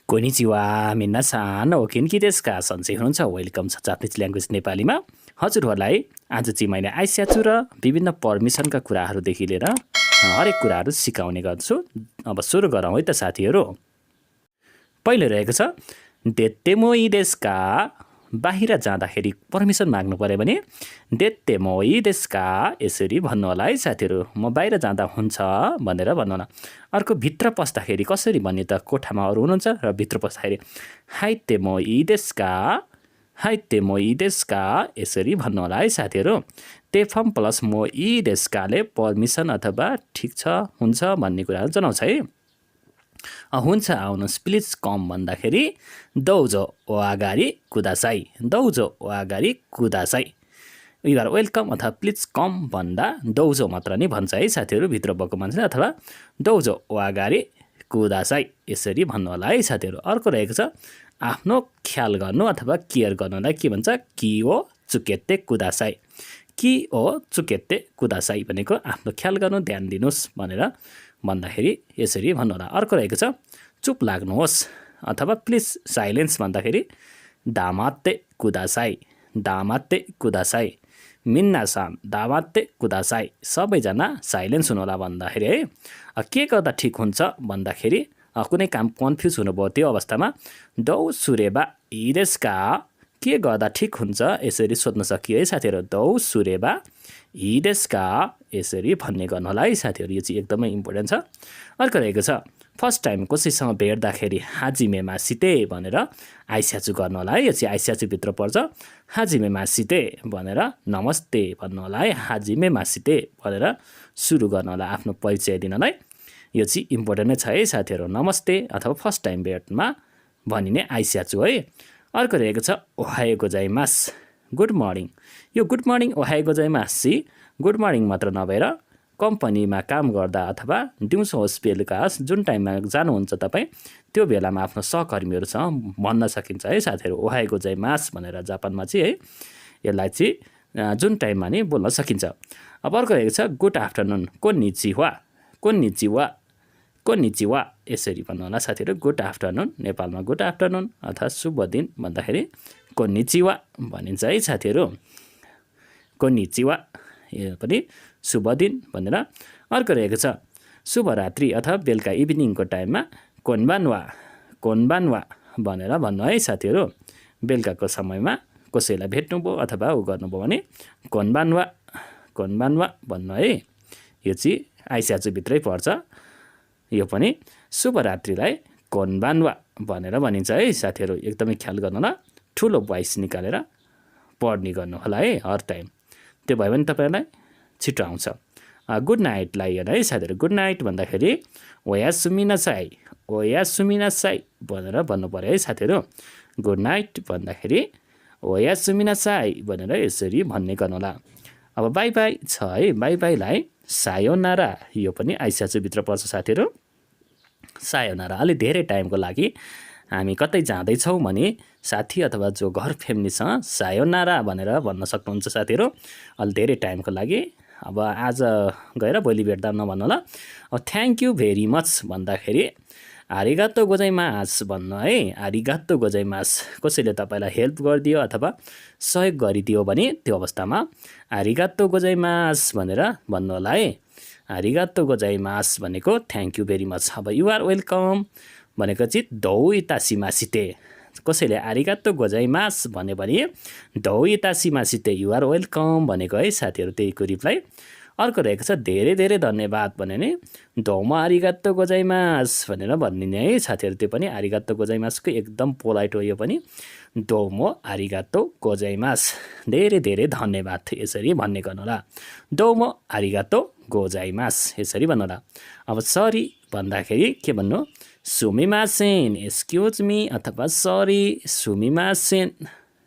Konnichiwa मिन्नासान हो किनकि देशका सन्चै हुनुहुन्छ वेलकम छ जापानिज ल्याङ्ग्वेज नेपालीमा हजुरहरूलाई आज चाहिँ मैले आइस्याचु र विभिन्न पर्मिसनका कुराहरूदेखि लिएर हरेक कुराहरू सिकाउने गर्छु। अब सुरु गरौँ है त साथीहरू। पहिलो रहेको छ देत्तेमोइ देशका। बाहिर जाँदाखेरि पर्मिसन माग्नु पर्यो भने देत्तेमोइ देशका यसरी भन्नु होला है साथीहरू। म बाहिर जाँदा हुन्छ भनेर भन्नु होला। अर्को भित्र पस्दाखेरि कसरी भन्ने त कोठामा अरू हुनुहुन्छ र भित्र पस्दाखेरि हाइतेमोइ देशका हाइतेमोइ देशका यसरी भन्नु होला है साथीहरू। तेफम प्लस मोइ देशकाले पर्मिसन अथवा ठिक छ हुन्छ भन्ने कुराहरू जनाउँछ है। हुन्छ आउनुहोस् प्लिज कम भन्दाखेरि दौजो ओ अगाडि कुदासाई दौजो ओ अगाडि कुदासाई। युआर वेलकम अथवा प्लिज कम भन्दा दौजो मात्र नै भन्छ है साथीहरू भित्र भएको मान्छे अथवा दौजो ओ अगाडि कुदासाई यसरी भन्नु होला है साथीहरू। अर्को रहेको छ आफ्नो ख्याल गर्नु अथवा केयर गर्नुलाई के भन्छ कि ओ चुकेत्ते कुदासाई। कि ओ चुकेत्ते कुदासाई भनेको आफ्नो ख्याल गर्नु ध्यान दिनुहोस् भनेर भन्दाखेरि यसरी भन्नु होला। अर्को रहेको छ चुप लाग्नुहोस् अथवा प्लिज साइलेन्स भन्दाखेरि दामात्ते कुदासाई दामात्ते कुदासाई। मिन्नासान दामात्ते कुदासाई सबैजना साइलेन्स हुनु होला भन्दाखेरि है। के गर्दा ठिक हुन्छ भन्दाखेरि कुनै काम कन्फ्युज हुनुभयो त्यो अवस्थामा दौ सुरेबा इदेस्का के गर्दा ठिक हुन्छ यसरी सोध्न सकियो है साथीहरू। दौ सुरेबा इदेस्का यसरी भन्ने गर्नु होला है साथीहरू। यो चाहिँ एकदमै इम्पोर्टेन्ट छ। अर्को रहेको छ फर्स्ट टाइम कसैसँग भेट्दाखेरि हाजिमे मासिते भनेर आइस्याचु गर्नु होला है। यो चाहिँ आइस्याचुभित्र पर्छ। हाजिमे मासिते भनेर नमस्ते भन्नु होला है। हाजिमे मासिते भनेर सुरु गर्नु होला आफ्नो परिचय दिनलाई। यो चाहिँ इम्पोर्टेन्ट नै छ है साथीहरू। नमस्ते अथवा फर्स्ट टाइम भेटमा भनिने आइस्याचु है। अर्को रहेको छ ओहाए गोजाइमास गुड मर्निङ। यो गुड मर्निङ ओहाए गोजाइमास चाहिँ गुड मर्निङ मात्र नभएर कम्पनीमा काम गर्दा अथवा दिउँसो होस् बेलुका होस् जुन टाइममा जानुहुन्छ तपाईँ त्यो बेलामा आफ्नो सहकर्मीहरूसँग भन्न सकिन्छ है साथीहरू। ओहाए गोजाइमास भनेर जापानमा चाहिँ है यसलाई चाहिँ जुन टाइममा नि बोल्न सकिन्छ। अब अर्को रहेको छ गुड आफ्टरनुन कोन्निचिवा कोन्निचिवा कोन्निचिवा यसरी भन्नु होला साथीहरू। गुड आफ्टरनुन नेपालमा गुड आफ्टरनुन अथवा शुभ दिन भन्दाखेरि कोन्निचिवा भनिन्छ है साथीहरू। कोन्निचिवा यो पनि शुभ दिन भनेर। अर्को रहेको छ शुभरात्रि अथवा बेलुका इभिनिङको टाइममा कोन्बान्वा कोन्बान्वा भनेर भन्नु है साथीहरू। बेलुकाको समयमा कसैलाई भेट्नुभयो अथवा उ गर्नुभयो भने कोन्बान्वा कोन्बान्वा भन्नु है। यो चाहिँ आइस्याचुभित्रै पर्छ। यो पनि शुभरात्रिलाई कोन्बान्वा भनेर भनिन्छ है साथीहरू। एकदमै ख्याल गर्नु होला। ठुलो भोइस निकालेर पढ्ने गर्नु होला है हर टाइम। त्यो भयो भने तपाईँलाई छिटो आउँछ। गुड नाइटलाई हेर है साथीहरू। गुड नाइट भन्दाखेरि ओया सुमिनासाई ओया सुमिनासाई भनेर भन्नु पऱ्यो है साथीहरू। गुड नाइट भन्दाखेरि ओया सुमिनासाई भनेर यसरी भन्ने गर्नु होला। अब बाई बाई छ है। बाई बाईलाई सायोनारा यो पनि आइस्याचुभित्र पर्छ साथीहरू। सायोनारा अलि धेरै टाइमको लागि हामी कतै जाँदैछौँ भने साथी अथवा जो घर फ्यामिलीसँग सायोनारा भनेर भन्न सक्नुहुन्छ साथीहरू। अलि धेरै टाइमको लागि अब आज गएर भोलि भेट्दा नभन्नु होला। अब थ्याङ्क यू भेरी मच भन्दाखेरि आरिगातो गोजाइमास भन्नु है। आरिगातो गोजाइमास कसैले तपाईँलाई हेल्प गरिदियो अथवा सहयोग गरिदियो भने त्यो अवस्थामा आरिगातो गोजाइमास भनेर भन्नु होला है। आरिगातो गोजाइमास भनेको थ्याङ्क यू भेरी मच। अब युआर वेलकम भनेको चाहिँ दौ इतासिमासिते कसैले आरिगातो गोजाइमास भन्यो भने दौ इतासिमासिते युआर वेलकम भनेको है साथीहरू। त्यहीको रिप्लाई। अर्को रहेको छ धेरै धेरै धन्यवाद भन्यो भने दौमा आरिगातो गोजाइमास भनेर भनिदिने है साथीहरू। त्यो पनि आरिगातो गोजाइमासको एकदम पोलाइट हो। यो पनि दौमो आरिगातो गोजाइमास धेरै धेरै धन्यवाद यसरी भन्ने गर्नु होला। दौमो आरिगातो गोजाइमास यसरी भन्नु होला। अब सरी भन्दाखेरि के भन्नु सुमिमासेन एक्सक्युज मी अथवा सरी सुमिमासेन।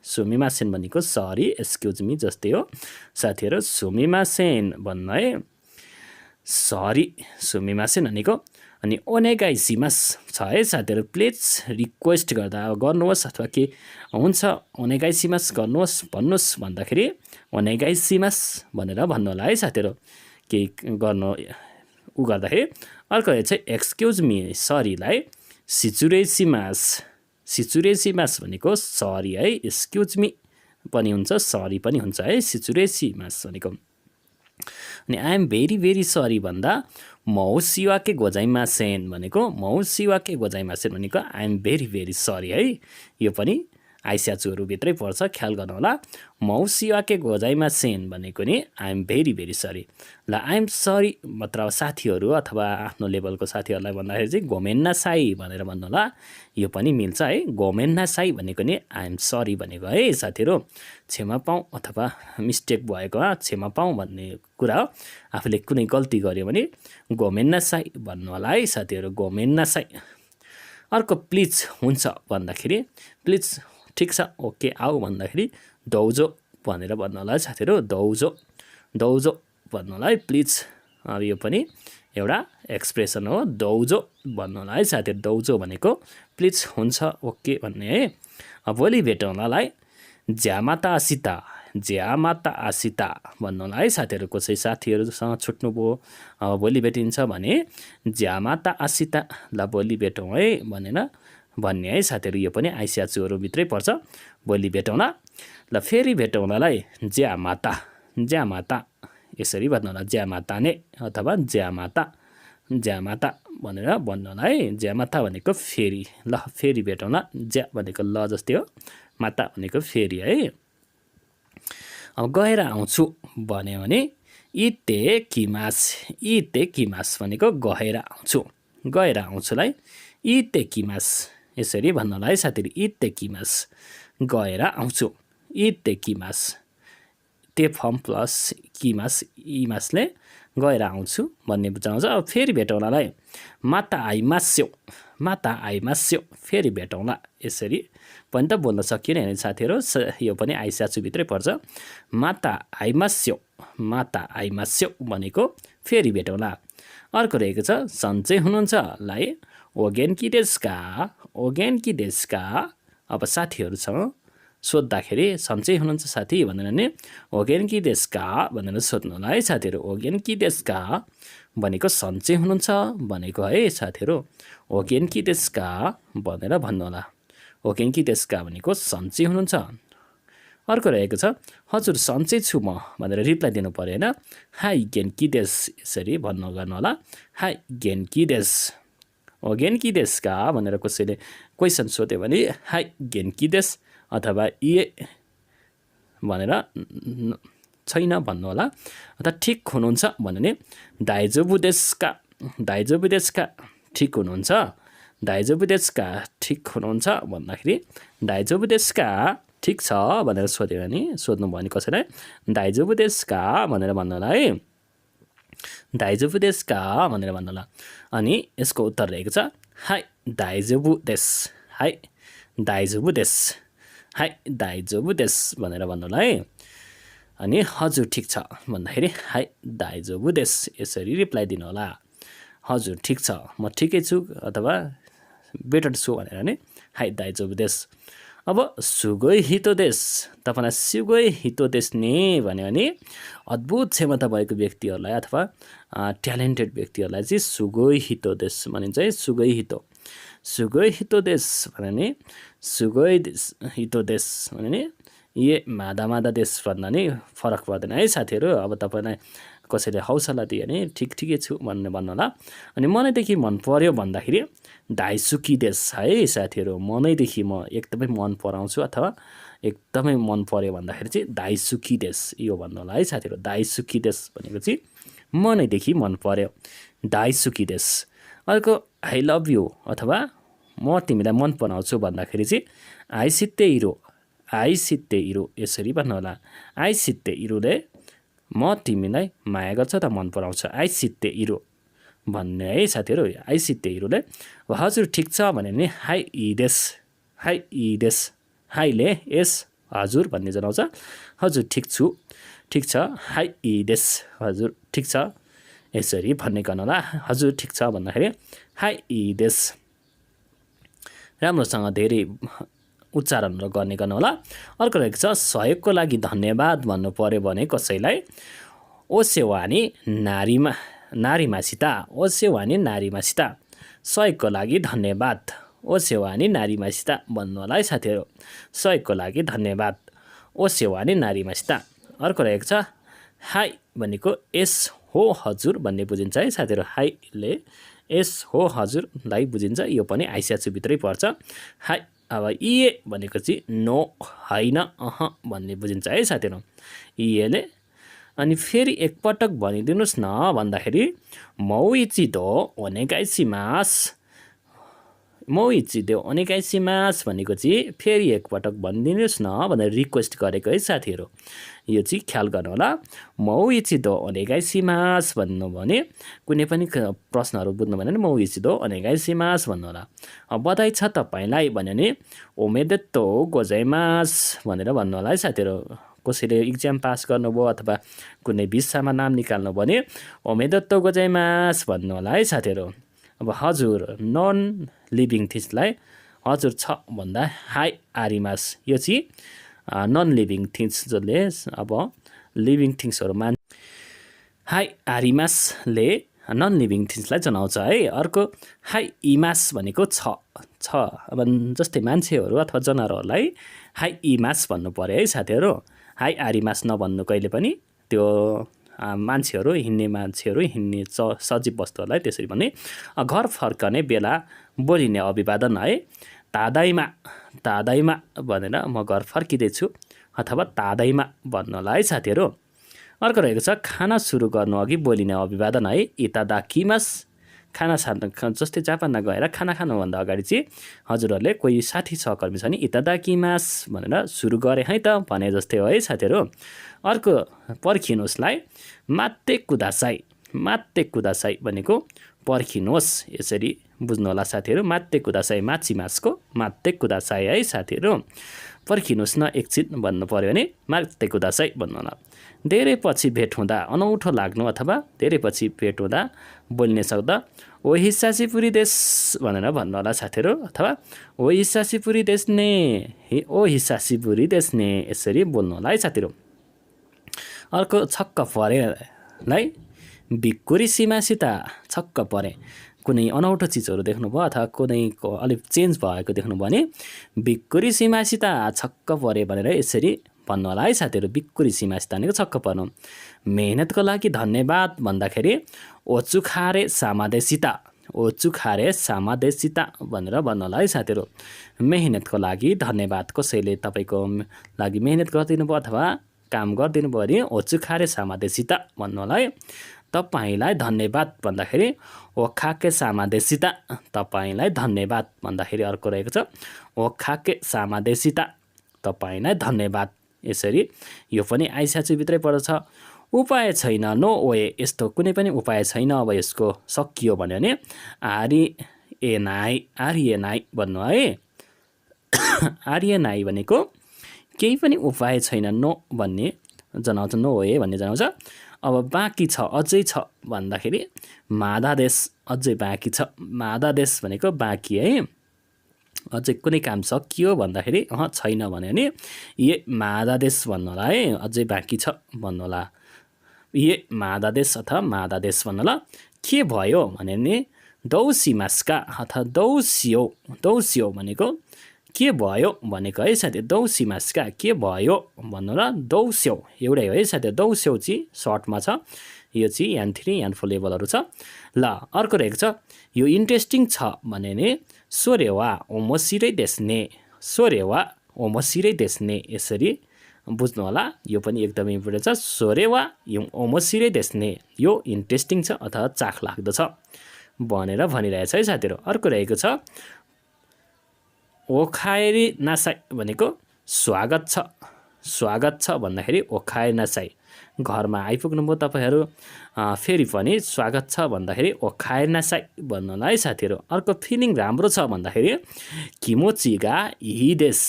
सुमिमासेन भनेको सरी एक्सक्युज मी जस्तै हो साथीहरू। सुमिमासेन भन्नु है सरी सुमिमासेन भनेको। अनि ओनेगाइसिमास छ है साथीहरू। प्लिज रिक्वेस्ट गर्दा गर्नुहोस् अथवा के हुन्छ ओनेगाइसिमास गर्नुहोस् भन्नुहोस् भन्दाखेरि ओनेगाइसिमास भनेर भन्नु होला है साथीहरू। केही गर्नु उ गर्दाखेरि। अर्को चाहिँ एक्सक्युज मी सरीलाई सिचुरेसिमास सिचुरेसिमास भनेको सरी है, एक्सक्युज मी पनि हुन्छ, सरी पनि हुन्छ है, सिचुरेसिमास भनेको। अनि I am very very sorry भन्दा मौसिवाके गोजाइमासेन भनेको मौसिवाके गोजाइमासेन भनेको I am very very sorry है, यो पनि आइस्याचुहरूभित्रै पर्छ, ख्याल गर्नु होला। मौसिवाके गोजाइमासेन भनेको नि I am very very sorry. ल आई एम सरी मात्र साथीहरू अथवा आफ्नो लेभलको साथीहरूलाई भन्दाखेरि चाहिँ गोमेन्ना साई भनेर भन्नु होला, यो पनि मिल्छ है। गोमेन्ना साई भनेको नि आई एम सरी भनेको है साथीहरू, क्षमा पाऊँ अथवा मिस्टेक भएकोमा क्षमा पाऊँ भन्ने कुरा हो। आफूले कुनै गल्ती गर्यो भने गोमेन्ना साई भन्नु होला है साथीहरू, गोमेन्ना साई। अर्को प्लिज हुन्छ भन्दाखेरि प्लिज ठिक छ ओके आऊ भन्दाखेरि दौजो भनेर भन्नु होला है साथीहरू, दौजो दौजो भन्नु होला है प्लिज। अब यो पनि एउटा एक्सप्रेसन हो, दौजो भन्नु होला है साथीहरू, दौजो भनेको प्लिज हुन्छ ओके भन्ने है। अब भोलि भेटौँलालाई ज्यामाता आसिता ज्यामाता आसिता भन्नु होला है साथीहरू। कसै साथीहरूसँग छुट्नुभयो, अब भोलि भेटिन्छ भने ज्यामाता आसिता, ल भोलि भेटौँ है भनेर भन्ने है साथीहरू, यो पनि आइस्याचुहरूभित्रै पर्छ, भोलि भेटौँला। ल फेरि भेटौँलालाई ज्यामाता ज्यामाता यसरी भन्नु होला, ज्यामाता ने अथवा ज्यामाता ज्यामाता भनेर भन्नु होला है। ज्यामाता भनेको फेरि, ल फेरि भेटौँला, ज्या भनेको ल जस्तै हो, माता भनेको फेरि है। अब गएर आउँछु भन्यो भने इते किमास भनेको गएर आउँछु, गएर आउँछुलाई इते किमास यसरी भन्नु होला है साथीहरू, इते किमास गएर आउँछु, इते किमास। ते फर्म प्लस किमास इमासले गएर आउँछु भन्ने बुझाउँछ। अब फेरि भेटौँलालाई माता आइमास्यो फेरि भेटौँला यसरी पनि त बोल्न सकिएन होइन साथीहरू, यो पनि आइस्याचुभित्रै पर्छ। माता आइमास्यो भनेको फेरि भेटौँला। अर्को रहेको छ सन्चै हुनुहुन्छ लाई ओगेन्की देशका। अब साथीहरूसँग सोद्धाखेरि सन्चै हुनुहुन्छ साथी भनेर नि ओगेन्की देशका भनेर सोध्नु होला है साथीहरू। ओगेन्की देशका भनेको सन्चै हुनुहुन्छ भनेको है साथीहरू, ओगेन्की देशका भनेर भन्नु होला। ओगेन्की देशका भनेको सन्चै हुनुहुन्छ। अर्को रहेको छ हजुर सन्चै छु म भनेर रिप्लाई दिनु पर्यो होइन, हाई गेन्की देश यसरी भन्नु गर्नु होला, हाई गेन्की देश। ओगेन्की देशका भनेर कसैले क्वेसन सोध्यो भने हाई गेन्की देश अथवा ए भनेर छैन भन्नु होला। अथवा ठिक हुनुहुन्छ भन्यो भने दाइजोबु देशका ठिक हुनुहुन्छ, दाइजोबु देशका ठिक हुनुहुन्छ भन्दाखेरि दाइजोबु देशका ठिक छ भनेर सोध्यो भने सोध्नु भयो भने कसैलाई दाइजोबु देशका भनेर भन्नु होला है, दाइजोबु देशका भनेर भन्नु होला। अनि यसको उत्तर रहेको छ हाई दाइजोबु देश, हाई दाइजोबु देश, हाई दाइजोबु देश भनेर भन्नु होला है। अनि हजुर ठिक छ भन्दाखेरि हाई दाइजोबु देश यसरी रिप्लाई दिनु होला, हजुर ठिक छ म ठिकै छु अथवा बेटर छु भनेर नि हाई दाइजोबु देश। अब सुगोइ हितो देश, तपाईँलाई सुगोइ हितो देश नि भन्यो भने अद्भुत क्षमता भएको व्यक्तिहरूलाई अथवा ट्यालेन्टेड व्यक्तिहरूलाई चाहिँ सुगोइ हितो देश भनिन्छ है। सुगोइ हितो देश भन्यो भने सुगोइ हितो देश भन्यो भने ये मादा देश भन्दा नि फरक पर्दैन है साथीहरू। अब तपाईँलाई कसैले हौसला दियो भने ठिकै छु भन्नु होला। अनि मनैदेखि मन पर्यो भन्दाखेरि दाइसुकी देश है साथीहरू, मनैदेखि म एकदमै मन पराउँछु अथवा एकदमै मन पर्यो भन्दाखेरि चाहिँ दाइसुकी देश यो भन्नु होला है साथीहरू। दाइसुकी देश भनेको चाहिँ मनैदेखि मन पर्यो, दाइसुकी देश। अर्को आई लभ यु अथवा म तिमीलाई मन पराउँछु भन्दाखेरि चाहिँ आइसित्ते इरो यसरी भन्नु होला। आइसित्ते इरोले म तिमीलाई माया गर्छ त मन पराउँछ, आइसित्ते इरो भन्ने है साथीहरू। आइसित्ते इरोले हजुर ठिक छ भन्यो भने हाई इ देश, हाईले एस हजुर भन्ने जनाउँछ, हजुर ठिक छ हाई इ देश, हजुर ठिक छ यसरी भन्ने गर्नु होला। हजुर ठिक छ भन्दाखेरि हाई इ देश। राम्रोसँग धेरै उच्चारणहरू गर्ने गर्नु होला। अर्को रहेको छ सहयोगको लागि धन्यवाद भन्नु पर्यो भने कसैलाई ओसेवानी नारीमासिता सहयोगको लागि धन्यवाद ओ सेवानी नारीमासिता भन्नु होला है साथीहरू। सहयोगको लागि धन्यवाद। ओ सेवानी नारीमासिता। अर्को रहेको छ हाई भनेको एस हो हजुर भन्ने बुझिन्छ है साथीहरू। हाईले एस हो हजुरलाई बुझिन्छ, यो पनि आइस्याचुभित्रै पर्छ। हाई। अब इए भनेको चाहिँ नो होइन भन्ने बुझिन्छ है साथीहरू इएले। अनि फेरि एकपटक भनिदिनुहोस् न भन्दाखेरि मौइचिदो ओनेगाइसिमास। मौइचिदो ओनेगाइसिमास भनेको चाहिँ फेरि एकपटक भनिदिनुहोस् न भनेर रिक्वेस्ट गरेको है साथीहरू। यो चाहिँ ख्याल गर्नु होला। मौइचिदो ओनेगाइसिमास भन्नु भने कुनै पनि प्रश्नहरू बुझ्नु भने मौइचिदो ओनेगाइसिमास भन्नु होला। बधाई छ तपाईँलाई भन्यो भने ओमेदेतो गोजाइमास भनेर भन्नु होला है साथीहरू। कसैले इक्जाम पास गर्नुभयो अथवा कुनै भिसामा नाम निकाल्नु भने ओमेदेतो गोजाइमास भन्नु होला है साथीहरू। अब हजुर नन लिभिङ थिङ्सलाई हजुर छ भन्दा हाई आरिमास। यो चाहिँ नन लिभिङ थिङ्स जसले अब लिभिङ थिङ्सहरू हाई आरिमासले नन लिभिङ थिङ्सलाई जनाउँछ है। अर्को हाई इमास भनेको छ। अब जस्तै मान्छेहरू अथवा जनावरहरूलाई हाई इमास भन्नु पर्यो है साथीहरू। हाई आरिमास नभन्नु कहिले पनि। त्यो मान्छेहरू हिँड्ने सजीव वस्तुहरूलाई त्यसरी भने। घर फर्कने बेला बोलिने अभिवादन है तादाइमा भनेर म घर फर्किँदैछु अथवा तादाइमा भन्नुलाई है साथीहरू। अर्को रहेको छ खाना सुरु गर्नु अघि बोलिने अभिवादन है इतादाकिमास। खाना जस्तै जापानमा गएर खाना खानुभन्दा अगाडि चाहिँ हजुरहरूले कोही साथी सहकर्मी छ नि इतादाकिमास भनेर सुरु गरे है त भने जस्तै हो है साथीहरू। अर्को पर्खिनुहोस्लाई मात्ते कुदासाई भनेको पर्खिनुहोस् यसरी बुझ्नु होला साथीहरू। मात्ते कुदासाई माछीमासको मात्ते कुदासाई है साथीहरू। पर्खिनुहोस् न एकछिन भन्नु पर्यो भने मात्ते कुदासाई भन्नु होला। धेरै पछि भेट हुँदा अनौठो लाग्नु अथवा धेरै पछि भेट हुँदा बोल्ने शब्द ओ हिसासिपुरी देश भनेर भन्नु होला साथीहरू। अथवा ओ हिसासिपुरी देश ने यसरी बोल्नु होला है साथीहरू। अर्को छक्क परेलाई भिक्कुरी सीमासित छक्क परे। कुनै अनौठो चिजहरू देख्नुभयो अथवा कुनैको अलिक चेन्ज भएको देख्नुभयो भने भिक्कुरी सीमासित छक्क परे भनेर यसरी भन्नु होला है साथीहरू। भिक्कुरी सीमासित भनेको छक्क पर्नु। मेहनतको लागि धन्यवाद भन्दाखेरि ओचुखारे सामादेशिता भनेर भन्नु होला है साथीहरू। मेहनतको लागि धन्यवाद। कसैले तपाईँको लागि मेहनत गरिदिनु भयो अथवा काम गरिदिनु भयो भने ओचुखारे सामादेशिता भन्नु होला है। तपाईँलाई धन्यवाद भन्दाखेरि ओखाके सामादेशिता। तपाईँलाई धन्यवाद भन्दाखेरि अर्को रहेको छ ओखाके सामादेशिता तपाईँलाई धन्यवाद। यसरी यो पनि आइसाचुभित्रै पर्छ। उपाय छैन नो ओए। यस्तो कुनै पनि उपाय छैन। अब यसको सकियो भन्यो भने आरिएनाई भन्नु है। आरिएनाई भनेको केही पनि उपाय छैन नो भन्ने जनाउँछ। नो ओए भन्ने जनाउँछ। अब बाँकी छ अझै छ भन्दाखेरि मादादेश अझै बाँकी छ। मादादेश भनेको बाँकी है। अझै कुनै काम सकियो भन्दाखेरि छैन भन्यो भने ये मादादेश भन्नु होला है। अझै बाँकी छ भन्नु होला ये मादादेश अथवा मादादेश भन्नु होला। के भयो भन्यो भने दौसिमास्का अथवा दौसियो भनेको के भयो भनेको है साथी। दौसिमास्का के भयो भन्नु र दौस्यौ एउटै हो है साथी। दौस्यौ चाहिँ सर्टमा छ। यो चाहिँ यान 3 यान 4 लेभलहरू छ। ल अर्को रहेको छ यो इन्ट्रेस्टिङ छ भन्यो भने सोरेवा ओमोसिरै देश्ने यसरी बुझ्नु होला। यो पनि एकदमै इम्पोर्टेन्ट छ। सोरेवा ओमोसिरै देश्ने यो इन्ट्रेस्टिङ छ अथवा चाख लाग्दो छ भनेर भनिरहेछ है साथीहरू। अर्को रहेको छ ओखाएरी नासाई भनेको स्वागत छ भन्दाखेरि ओखाएरी नासाई। घरमा आइपुग्नुभयो तपाईँहरू फेरि पनि स्वागत छ भन्दाखेरि ओखाएरी नासाई भन्नु होला है साथीहरू। अर्को फिलिङ राम्रो छ भन्दाखेरि किमोचिगा इदेश।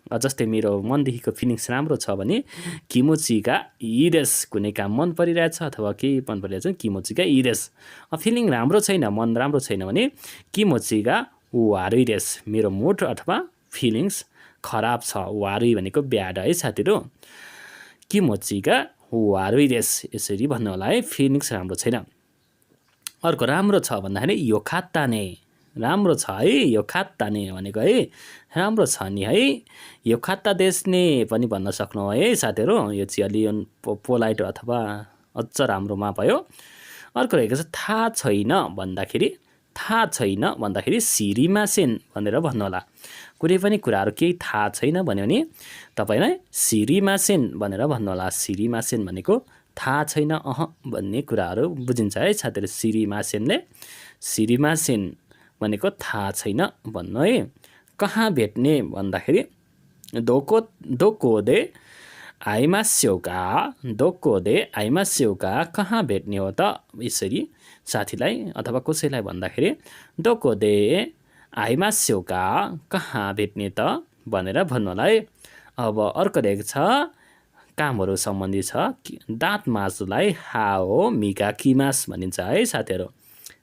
जस्तै मेरो मनदेखिको फिलिङ्स राम्रो छ भने किमोचिगा इदेश। कुनै काम मन परिरहेछ अथवा केही मन परिरहेछ किमोचिगा इदेश। फिलिङ राम्रो छैन मन राम्रो छैन भने किमोचिगा वारुई देश। मेरो मुड अथवा फिलिङ्स खराब छ। वारुई भनेको ब्याड है साथीहरू। किमोचिगा वारुई देश यसरी भन्नु होला है। फिलिङ्स राम्रो छैन। अर्को राम्रो छ भन्दाखेरि यो राम्रो छ है यो खात्ता नि भनेको है राम्रो छ नि है यो खात्ता देश नि पनि भन्न सक्नु है साथीहरू यो चाहिँ अलि पोलाइट अथवा अझ राम्रोमा भयो अर्को रहेको छ थाहा छैन भन्दाखेरि सिरिमासेन भनेर भन्नु होला कुनै पनि कुराहरू केही थाहा छैन भन्यो भने तपाईलाई सिरिमासेन भनेर भन्नु होला सिरिमासेन भनेको थाहा छैन भन्ने कुराहरू बुझिन्छ है साथीहरू सिरिमासेन भनेको थाहा छैन भन्नु है कहाँ भेट्ने भन्दाखेरि दोकोदे आइमास्यौका कहाँ भेट्ने हो त यसरी साथीलाई अथवा कसैलाई भन्दाखेरि दोकोदे आइमास्यौका कहाँ भेट्ने त भनेर भन्नु होला है अब अर्को रहेको छ कामहरू सम्बन्धी छ दाँत माझ्नुलाई हाओ मिगाकिमास भनिन्छ है साथीहरू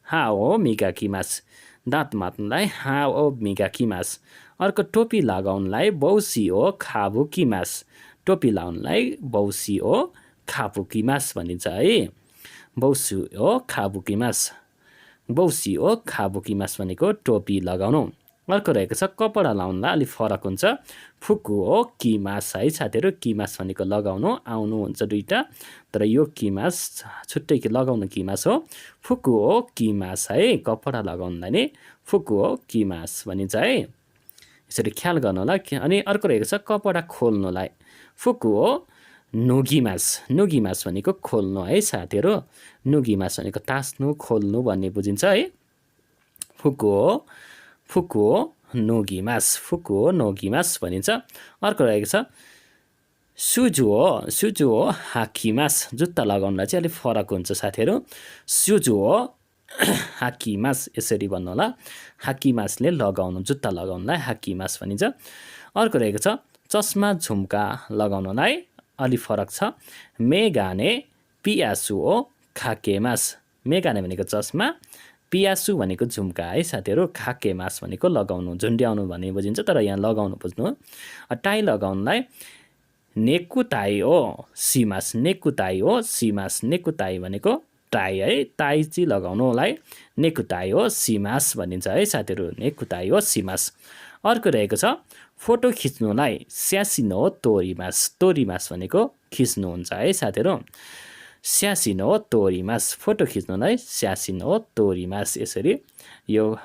हाओ मिगाकिमास दाँत माझ्नुलाई हाओ मिगाकिमास अर्को टोपी लगाउनलाई बौसिओ खाबुकिमास टोपी लगाउनलाई बौसिओ खाबुकिमास भनिन्छ है बौसिओ खाबुकिमास भनेको टोपी लगाउनु अर्को रहेको छ कपडा लाउनलाई अलिक फरक हुन्छ फुकुओ किमास है साथीहरू किमास भनेको लगाउनु आउनु हुन्छ दुईटा तर यो किमास छुट्टै लगाउनु किमास हो फुकुओ किमास है कपडा लगाउनलाई नै फुकुओ किमास भनिन्छ है यसरी ख्याल गर्नु होला अनि अर्को रहेको छ कपडा खोल्नुलाई फुकुओ नुगिमास भनेको खोल्नु है साथीहरू नुगिमास भनेको तास्नु खोल्नु भन्ने बुझिन्छ है फुकुओ नोगिमास भनिन्छ अर्को रहेको छ सुजुओ हाकिमास जुत्ता लगाउनलाई चाहिँ अलिक फरक हुन्छ साथीहरू सुजुओ हाकिमास यसरी भन्नु होला हाकिमासले लगाउनु जुत्ता लगाउनलाई हाकिमास भनिन्छ अर्को रहेको छ चस्मा झुम्का लगाउनलाई अलि फरक छ मेगाने पियासुओ खाकेमास मेगाने भनेको चस्मा पियासु भनेको झुम्का है साथीहरू खाकेमास भनेको लगाउनु झुन्ड्याउनु भन्ने बुझिन्छ तर यहाँ लगाउनु बुझ्नु टाई लगाउनलाई नेकुताइओ सिमास नेकुताई भनेको टाई है टाई चाहिँ लगाउनुलाई नेकुताइओ सिमास भनिन्छ है साथीहरू नेकुताइओ सिमास अर्को रहेको छ फोटो खिच्नुलाई स्यासिनो तोरिमास भनेको खिच्नुहुन्छ है साथीहरू स्यासिनो तोरिमास फोटो खिच्नुलाई स्यासिनो तोरिमास यसरी यो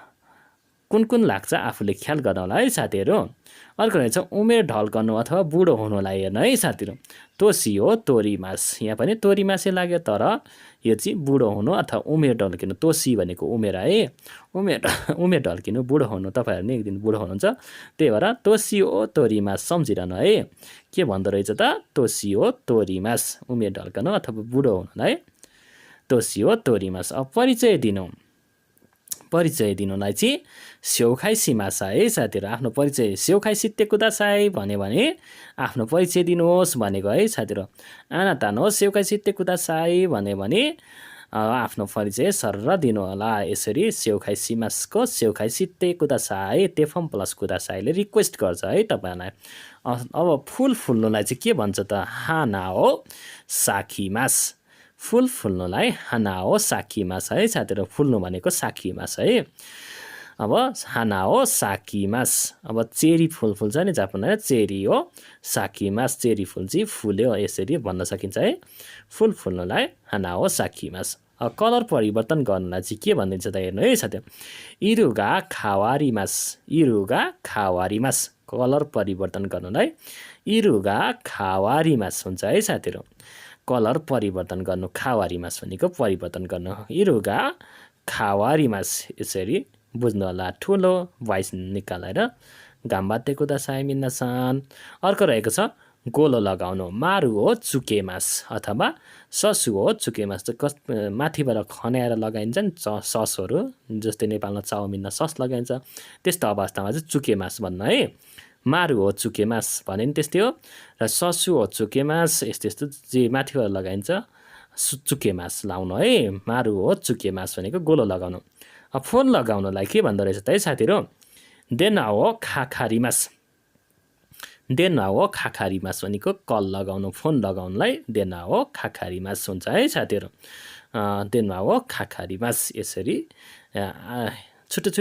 कुन लाग्छ आफूले ख्याल गर्न होला है साथीहरू अर्को रहेछ उमेर ढल्कनु अथवा बुढो हुनुलाई हेर्नु है साथीहरू तोसियो तोरिमास यहाँ पनि तोरिमासै लाग्यो तर यो चाहिँ बुढो हुनु अथवा उमेर ढल्किनु तोसी भनेको उमेर है उमेर ढल्किनु बुढो हुनु तपाईँहरू नि एक दिन बुढो हुनुहुन्छ त्यही भएर तोसियो तोरिमास सम्झिरहनु है के भन्दो रहेछ त तोसियो तोरिमास उमेर ढल्कनु अथवा बुढो हुनुलाई तोसियो तोरिमास अब परिचय दिनुलाई चाहिँ स्यौखाइ सिमासा है साथीहरू आफ्नो परिचय स्यौखाइ सित्ते कुदासाई भन्यो भने आफ्नो परिचय दिनुहोस् भनेको है साथीहरू आना तानो स्यौखाइ सित्ते कुदासाई भन्यो भने आफ्नो परिचय सरर दिनु होला यसरी स्यौखाइ सिमासको स्यौखाइ सित्ते कुदासाई तेफम प्लस कुदासाईले रिक्वेस्ट गर्छ है तपाईँलाई अब फुल फुल्नुलाई चाहिँ के भन्छ त हानाओ साखीमास फुल फुल्नुलाई हानाओ साखीमास है साथीहरू फुल्नु भनेको साखीमास है अब हानाओ साखीमास अब चेरी फुल फुल्छ नि जापानमा चेरी हो साखीमास चेरी फुल चाहिँ फुल्यो यसरी भन्न सकिन्छ है फुल फुल्नुलाई हानाओ साखीमास कलर परिवर्तन गर्नलाई चाहिँ के भनिन्छ त हेर्नु है साथी इरुगा खावारीमास कलर परिवर्तन गर्नलाई इरुगा खावारीमास हुन्छ है साथीहरू कलर परिवर्तन गर्नु खावारीमास भनेको परिवर्तन गर्नु इरुगा खावारीमास यसरी बुझ्नु होला ठुलो भोइस निकालेर गाम्बातेको दसाई मिन्नासान अर्को रहेको छ गोलो लगाउनु मारु हो चुकेमास अथवा ससु हो चुकेमास माथिबाट खन्याएर लगाइन्छ नि ससहरू जस्तै नेपालमा चाउमिनमा सस लगाइन्छ त्यस्तो अवस्थामा चाहिँ चुकेमास भन्नु है मारु हो चुकेमास भने नि त्यस्तै हो र ससु हो चुकेमास यस्तो जे माथिबाट लगाइन्छ चुकेमास लाउनु है मारु हो चुकेमास भनेको गोलो लगाउनु अब फोन लगाउनलाई के भन्दो रहेछ त है साथीहरू देनाओ खाखारीमास भनेको कल लगाउनु फोन लगाउनलाई देनाओ खाखारीमास हुन्छ है साथीहरू देनाओ खाखारीमास यसरी छुट्टै